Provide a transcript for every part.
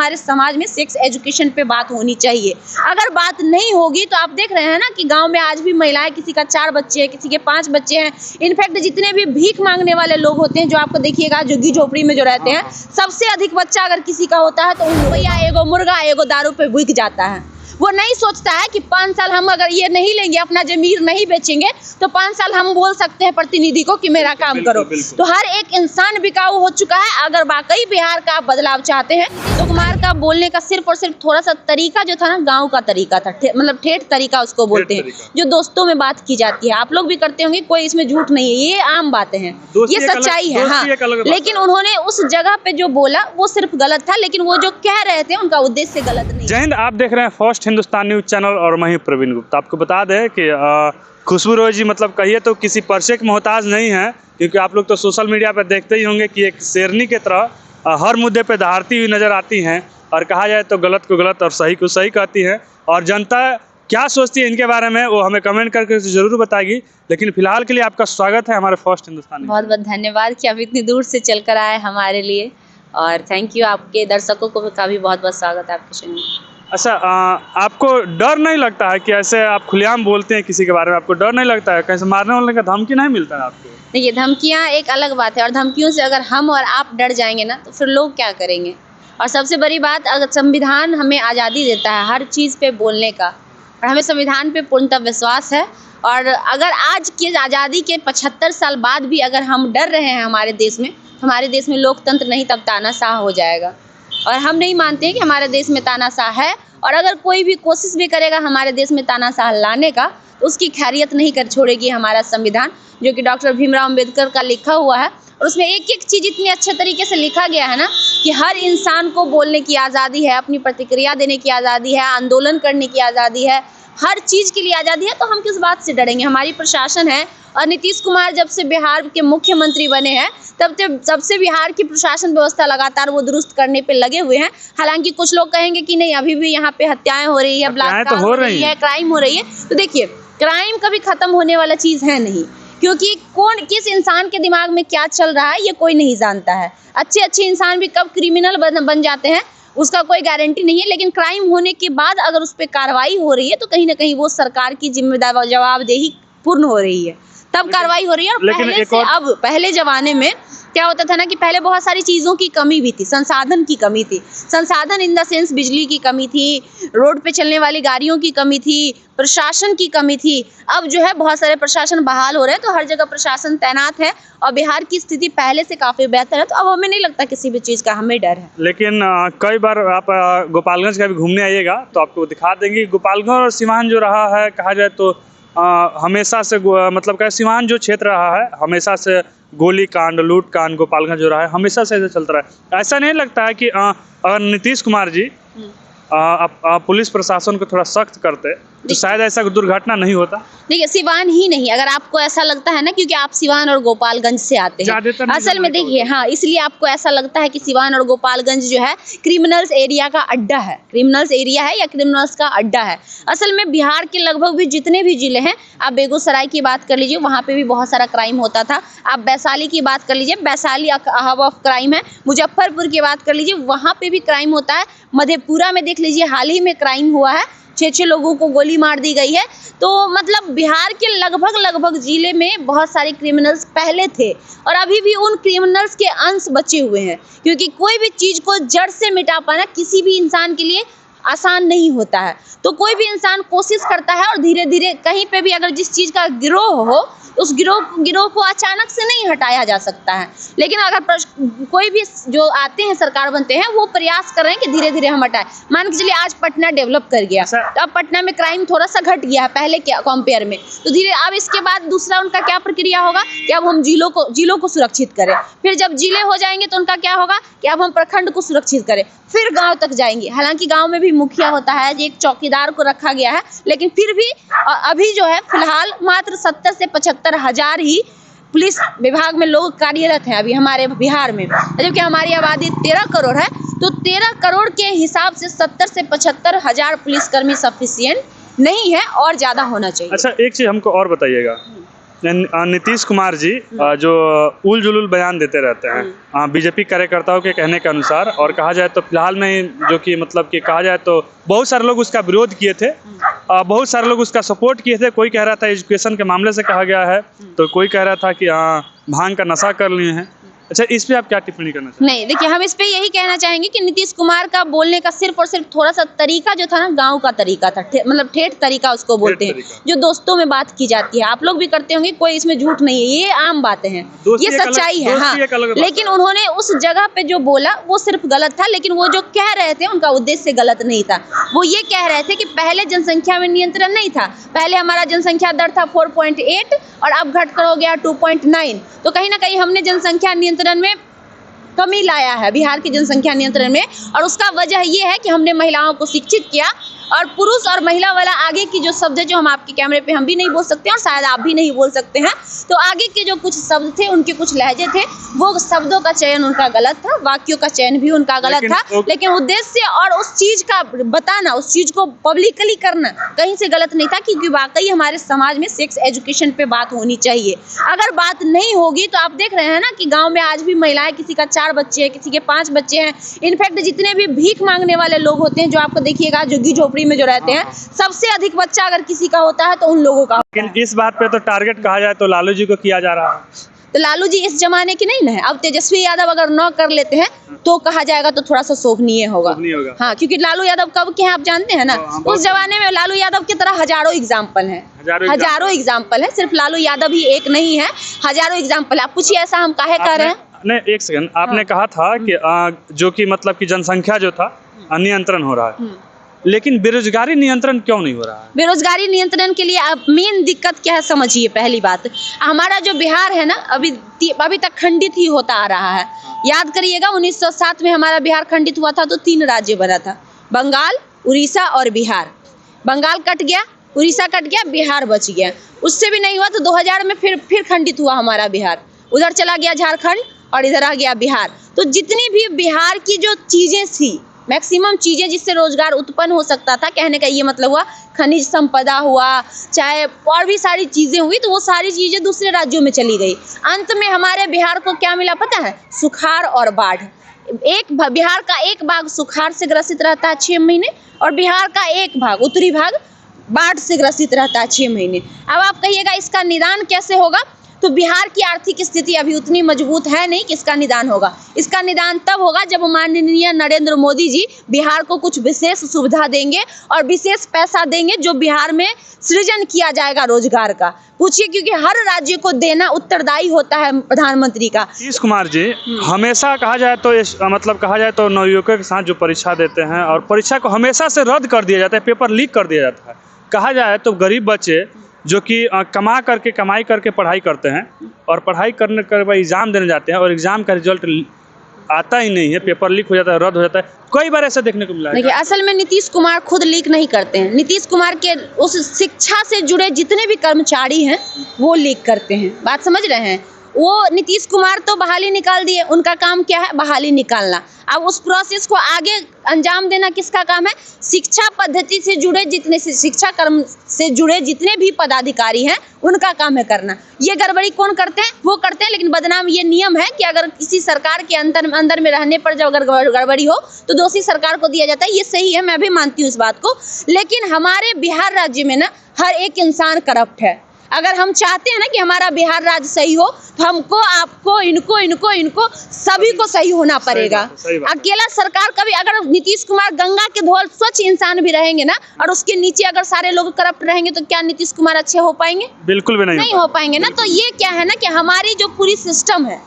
हमारे समाज में सेक्स एजुकेशन पे बात होनी चाहिए। अगर बात नहीं होगी तो आप देख रहे हैं ना कि गांव में आज भी महिलाएं, किसी का 4 बच्चे हैं, किसी के 5 बच्चे हैं। इनफैक्ट जितने भी भीख मांगने वाले लोग होते हैं, जो आपको देखिएगा झुग्गी झोपड़ी में जो रहते हैं, सबसे अधिक बच्चा अगर किसी का होता है तो भैया एगो मुर्गा एगो दारू पे बिक जाता है। वो नहीं सोचता है कि 5 साल हम अगर ये नहीं लेंगे, अपना जमीन नहीं बेचेंगे, तो 5 साल हम बोल सकते हैं प्रतिनिधि को कि मेरा काम करो। तो हर एक इंसान बिकाऊ हो चुका है। अगर वाकई बिहार का आप बदलाव चाहते हैं तो कुमार का बोलने का सिर्फ और सिर्फ थोड़ा सा तरीका जो था ना, गाँव का तरीका था, मतलब ठेठ तरीका उसको बोलते हैं, जो दोस्तों में बात की जाती है। आप लोग भी करते होंगे, कोई इसमें झूठ नहीं है, ये आम बातें हैं, ये सच्चाई है। हाँ, लेकिन उन्होंने उस जगह पे जो बोला वो सिर्फ गलत था, लेकिन वो जो कह रहे थे उनका उद्देश्य गलत नहीं। जय हिंद, आप देख रहे हैं फर्स्ट हिंदुस्तान न्यूज चैनल और मैं प्रवीण गुप्ता। आपको बता दें कि खुशबू रोज जी मतलब कहिए तो किसी पर्चे के मोहताज नहीं है, क्योंकि आप लोग तो सोशल मीडिया पर देखते ही होंगे कि एक शेरनी की तरह हर मुद्दे पे दहाड़ती हुई नजर आती हैं, और कहा जाए तो गलत को गलत और सही को सही कहती हैं। और जनता क्या सोचती है इनके बारे में वो हमें कमेंट करके जरूर बताएगी। लेकिन फिलहाल के लिए आपका स्वागत है हमारे फर्स्ट हिंदुस्तान। बहुत बहुत धन्यवाद कि आप इतनी दूर से चल कर आए हमारे लिए, और थैंक यू। आपके दर्शकों को का भी बहुत बहुत स्वागत है आपके चैनल में। अच्छा, आपको डर नहीं लगता है कि ऐसे आप खुलेआम बोलते हैं किसी के बारे में, आपको डर नहीं लगता है कैसे मारने वाले का धमकी नहीं मिलता है आपको? देखिए, धमकियाँ एक अलग बात है, और धमकियों से अगर हम और आप डर जाएंगे ना तो फिर लोग क्या करेंगे। और सबसे बड़ी बात, अगर संविधान हमें आज़ादी देता है हर चीज़ पे बोलने का, और हमें संविधान पे पूर्णतः विश्वास है, और अगर आज की आज़ादी के 75 साल बाद भी अगर हम डर रहे हैं हमारे देश में, तो हमारे देश में लोकतंत्र नहीं तब तानाशाह हो जाएगा। और हम नहीं मानते हैं कि हमारे देश में तानाशाह है, और अगर कोई भी कोशिश भी करेगा हमारे देश में तानाशाह लाने का, तो उसकी खैरियत नहीं कर छोड़ेगी हमारा संविधान, जो कि डॉक्टर भीमराव अम्बेडकर का लिखा हुआ है। और उसमें एक एक चीज़ इतनी अच्छे तरीके से लिखा गया है ना कि हर इंसान को बोलने की आज़ादी है, अपनी प्रतिक्रिया देने की आज़ादी है, आंदोलन करने की आज़ादी है, हर चीज़ के लिए आज़ादी है। तो हम किस बात से डरेंगे? हमारी प्रशासन है, और नीतीश कुमार जब से बिहार के मुख्यमंत्री बने हैं तब से बिहार की प्रशासन व्यवस्था लगातार वो दुरुस्त करने पे लगे हुए हैं। हालांकि कुछ लोग कहेंगे कि नहीं, अभी भी यहाँ पे हत्याएं हो रही है, बलात्कार हो रही है, क्राइम हो रही है। तो देखिए, क्राइम कभी खत्म होने वाला चीज़ है नहीं, क्योंकि कौन किस इंसान के दिमाग में क्या चल रहा है ये कोई नहीं जानता है। अच्छे इंसान भी कब क्रिमिनल बन जाते हैं उसका कोई गारंटी नहीं है। लेकिन क्राइम होने के बाद अगर उस पर कार्रवाई हो रही है तो कहीं ना कहीं वो सरकार की जिम्मेदारी जवाबदेही पूर्ण हो रही है, तब कार्रवाई हो रही है। और पहले जमाने में क्या होता था ना कि पहले बहुत सारी चीज़ों की कमी भी थी, संसाधन की कमी थी, संसाधन इन द सेंस बिजली की कमी थी, रोड पे चलने वाली गाड़ियों की कमी थी, प्रशासन की कमी थी। अब जो है बहुत सारे प्रशासन बहाल हो रहे हैं, तो हर जगह प्रशासन तैनात है, और बिहार की स्थिति पहले से काफ़ी बेहतर है। तो अब हमें नहीं लगता किसी भी चीज़ का हमें डर है। लेकिन कई बार आप गोपालगंज का भी घूमने आइएगा तो आपको दिखा देंगे गोपालगंज और सिवान जो रहा है, कहा जाए तो हमेशा से मतलब क्या, सिवान जो क्षेत्र रहा है हमेशा से गोली कांड, लूट कांड गोपालगंज जो रहा है हमेशा से ऐसे चलता रहा है। ऐसा नहीं लगता है कि अगर नीतीश कुमार जी पुलिस प्रशासन को थोड़ा सख्त करते तो शायद ऐसा दुर्घटना नहीं होता? देखिए, सिवान ही नहीं, अगर आपको ऐसा लगता है ना, क्योंकि आप सिवान और गोपालगंज से आते हैं असल में, देखिए हाँ, इसलिए आपको ऐसा लगता है कि सिवान और गोपालगंज जो है क्रिमिनल्स एरिया का अड्डा है, क्रिमिनल्स एरिया है या क्रिमिनल्स का अड्डा है। असल में बिहार के लगभग भी जितने भी जिले हैं, आप बेगूसराय की बात कर लीजिए, वहाँ पे भी बहुत सारा क्राइम होता था। आप वैशाली की बात कर लीजिए, वैशाली हब ऑफ क्राइम है। मुजफ्फरपुर की बात कर लीजिए, वहाँ पे भी क्राइम होता है। मधेपुरा में देख लीजिए, हाल ही में क्राइम हुआ है, 6 लोगों को गोली मार दी गई है। तो मतलब बिहार के लगभग जिले में बहुत सारे क्रिमिनल्स पहले थे, और अभी भी उन क्रिमिनल्स के अंश बचे हुए हैं, क्योंकि कोई भी चीज़ को जड़ से मिटा पाना किसी भी इंसान के लिए आसान नहीं होता है। तो कोई भी इंसान कोशिश करता है, और धीरे धीरे कहीं पे भी अगर जिस चीज़ का गिरोह हो, उस गिरोह को अचानक से नहीं हटाया जा सकता है। लेकिन अगर कोई भी जो आते हैं, सरकार बनते हैं, वो प्रयास कर रहे हैं कि धीरे धीरे हम हटाएं। मान के चलिए आज पटना डेवलप कर गया, तो अब पटना में क्राइम थोड़ा सा घट गया है पहले के कंपेयर में, तो धीरे अब इसके बाद दूसरा उनका क्या प्रक्रिया होगा कि अब हम जिलों को सुरक्षित करें। फिर जब जिले हो जाएंगे तो उनका क्या होगा कि अब हम प्रखंड को सुरक्षित करें, फिर गाँव तक जाएंगे। हालांकि गाँव में भी मुखिया होता है, एक चौकीदार को रखा गया है, लेकिन फिर भी अभी जो है फिलहाल मात्र 70 से 75 हजार ही पुलिस विभाग में लोग कार्यरत हैं अभी हमारे बिहार में। जबकि हमारी आबादी 13 करोड़ है, तो 13 करोड़ के हिसाब से 70 से 75 हजार पुलिसकर्मी सफिशिएंट नहीं है, और ज़्यादा होना चाहिए। अच्छा, एक चीज़ हमको और बताइएगा नीतीश कुमार जी जो उल जुलूल बयान देते रहते हैं बीजेपी कार्यकर्ताओं के कहने के अनुसार, और कहा जाए तो फिलहाल में जो कि मतलब कि कहा जाए तो बहुत सारे लोग उसका विरोध किए थे, बहुत सारे लोग उसका सपोर्ट किए थे। कोई कह रहा था एजुकेशन के मामले से कहा गया है, तो कोई कह रहा था कि भांग का नशा कर लिए हैं। अच्छा, इस पे आप क्या टिप्पणी करना चाहेंगे? नहीं, देखिए, हम इस पे यही कहना चाहेंगे कि नीतीश कुमार का बोलने का सिर्फ और सिर्फ थोड़ा सा तरीका जो था ना, गांव का तरीका था, मतलब ठेठ तरीका उसको बोलते हैं, जो दोस्तों में बात की जाती है। आप लोग भी करते होंगे, कोई इसमें झूठ नहीं है, ये आम बातें हैं, ये सच्चाई है। हाँ, लेकिन उन्होंने उस जगह पे जो बोला वो सिर्फ गलत था, लेकिन वो जो कह रहे थे उनका उद्देश्य गलत नहीं था। वो ये कह रहे थे कि पहले जनसंख्या में नियंत्रण नहीं था, पहले हमारा जनसंख्या दर था 4.8 और अब घट कर हो गया 2.9। तो कहीं ना कहीं हमने जनसंख्या नियंत्रण में कमी लाया है, बिहार की जनसंख्या नियंत्रण में, और उसका वजह ये है कि हमने महिलाओं को शिक्षित किया। और पुरुष और महिला वाला आगे की जो शब्द है, जो हम आपके कैमरे पे हम भी नहीं बोल सकते हैं और शायद आप भी नहीं बोल सकते हैं, तो आगे के जो कुछ शब्द थे, उनके कुछ लहजे थे, वो शब्दों का चयन उनका गलत था, वाक्यों का चयन भी उनका गलत था। लेकिन उद्देश्य और उस चीज का बताना, उस चीज को पब्लिकली करना कहीं से गलत नहीं था, क्योंकि वाकई हमारे समाज में सेक्स एजुकेशन पे बात होनी चाहिए। अगर बात नहीं होगी तो आप देख रहे हैं ना कि गाँव में आज भी महिलाएं, किसी का 4 बच्चे हैं, किसी के 5 बच्चे हैं। इनफैक्ट जितने भी भीख मांगने वाले लोग होते हैं, जो आपको देखिएगा झुग्गी झोपड़ी में जो रहते हैं, सबसे अधिक बच्चा अगर किसी का होता है तो उन लोगों का। लेकिन इस बात पे तो टारगेट कहा जाए तो लालू जी को किया जा रहा है। तो लालू जी इस जमाने के नहीं ना है। अब तेजस्वी यादव अगर न कर लेते हैं तो कहा जाएगा तो थोड़ा सा शोभनीय होगा। हाँ, क्योंकि लालू यादव कब के हैं आप जानते हैं ना। उस जमाने में लालू यादव की तरह हजारों एग्जाम्पल हैं, हजारों एग्जाम्पल है। सिर्फ लालू यादव ही एक नहीं है, हजारों एग्जाम्पल है। आप पूछिए ऐसा हम काहे कह रहे हैं। नहीं, एक सेकंड, आपने कहा था कि जो कि मतलब कि जनसंख्या जो था नियंत्रण हो रहा है, लेकिन बेरोजगारी नियंत्रण क्यों नहीं हो रहा है? बेरोजगारी नियंत्रण के लिए अब मेन दिक्कत क्या है समझिए। पहली बात, हमारा जो बिहार है ना, अभी तक खंडित ही होता आ रहा है। याद करिएगा 1907 में हमारा बिहार खंडित हुआ था तो 3 राज्य बना था, बंगाल, उड़ीसा और बिहार। बंगाल कट गया, उड़ीसा कट गया, बिहार बच गया। उससे भी नहीं हुआ तो 2000 में फिर खंडित हुआ हमारा बिहार। उधर चला गया झारखंड और इधर आ गया बिहार। तो जितनी भी बिहार की जो चीजें थी, मैक्सिमम चीजें जिससे रोजगार उत्पन्न हो सकता था, कहने का ये मतलब हुआ खनिज संपदा हुआ, चाहे और भी सारी चीजें हुई, तो वो सारी चीजें दूसरे राज्यों में चली गई। अंत में हमारे बिहार को क्या मिला पता है? सुखाड़ और बाढ़। बिहार का एक भाग सुखाड़ से ग्रसित रहता है 6 महीने, और बिहार का एक भाग, उत्तरी भाग, बाढ़ से ग्रसित रहता है 6 महीने। अब आप कहिएगा इसका निदान कैसे होगा? तो बिहार की आर्थिक स्थिति अभी उतनी मजबूत है नहीं कि इसका निदान होगा। इसका निदान तब होगा जब माननीय नरेंद्र मोदी जी बिहार को कुछ विशेष सुविधा देंगे और विशेष पैसा देंगे, जो बिहार में सृजन किया जाएगा रोजगार का। पूछिए, क्योंकि हर राज्य को देना उत्तरदायी होता है प्रधानमंत्री का। नीतीश कुमार जी हमेशा कहा जाए तो मतलब कहा जाए तो नवयुवकों के साथ जो परीक्षा देते हैं, और परीक्षा को हमेशा से रद्द कर दिया जाता है, पेपर लीक कर दिया जाता है। कहा जाए तो गरीब बच्चे जो कि कमाई करके पढ़ाई करते हैं, और पढ़ाई करने के बाद एग्ज़ाम देने जाते हैं, और एग्ज़ाम का रिजल्ट आता ही नहीं है, पेपर लीक हो जाता है, रद्द हो जाता है। कई बार ऐसा देखने को मिला है। देखिए, असल में नीतीश कुमार खुद लीक नहीं करते हैं। नीतीश कुमार के उस शिक्षा से जुड़े जितने भी कर्मचारी हैं वो लीक करते हैं। बात समझ रहे हैं? वो नीतीश कुमार तो बहाली निकाल दिए, उनका काम क्या है? बहाली निकालना। अब उस प्रोसेस को आगे अंजाम देना किसका काम है? शिक्षा पद्धति से जुड़े जितने शिक्षा कर्म से जुड़े जितने भी पदाधिकारी हैं उनका काम है करना। ये गड़बड़ी कौन करते हैं? वो करते हैं। लेकिन बदनाम ये नियम है कि अगर किसी सरकार के अंदर में रहने पर जब अगर गड़बड़ी हो तो दोषी सरकार को दिया जाता है। ये सही है, मैं भी मानती हूँ इस बात को। लेकिन हमारे बिहार राज्य में ना हर एक इंसान करप्ट है। अगर हम चाहते हैं ना कि हमारा बिहार राज्य सही हो, तो हमको, आपको, इनको सभी को सही होना पड़ेगा। अकेला सरकार कभी, अगर नीतीश कुमार गंगा के धोल स्वच्छ इंसान भी रहेंगे ना, और उसके नीचे अगर सारे लोग करप्ट रहेंगे, तो क्या नीतीश कुमार अच्छे हो पाएंगे? बिल्कुल भी नहीं हो पाएंगे ना। तो ये क्या है ना कि हमारी जो पूरी सिस्टम है,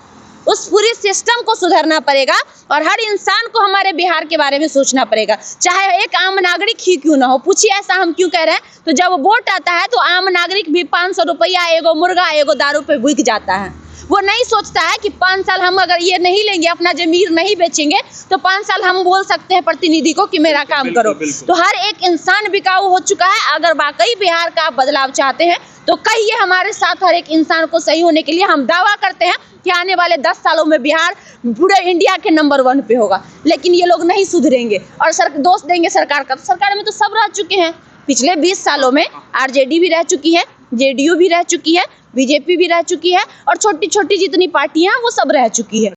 उस पूरी सिस्टम को सुधारना पड़ेगा, और हर इंसान को हमारे बिहार के बारे में सोचना पड़ेगा, चाहे एक आम नागरिक ही क्यों ना हो। पूछिए ऐसा हम क्यों कह रहे हैं? तो जब वोट आता है तो आम नागरिक भी 500 रुपया एगो मुर्गा एगो दारू पे बिक जाता है। वो नहीं सोचता है कि 5 साल हम अगर ये नहीं लेंगे, अपना जमीन नहीं बेचेंगे, तो 5 साल हम बोल सकते हैं प्रतिनिधि को कि मेरा काम करो। तो हर एक इंसान बिकाऊ हो चुका है। अगर वाकई बिहार का आप बदलाव चाहते हैं तो कहिए हमारे साथ हर एक इंसान को सही होने के लिए। हम दावा करते हैं कि आने वाले 10 सालों में बिहार पूरे इंडिया के नंबर 1 पे होगा। लेकिन ये लोग नहीं सुधरेंगे और दोष देंगे सरकार का। तो सरकार में तो सब रह चुके हैं। पिछले 20 सालों में आरजेडी भी रह चुकी है, जेडीयू भी रह चुकी है, बीजेपी भी रह चुकी है और छोटी छोटी जितनी पार्टियां वो सब रह चुकी है।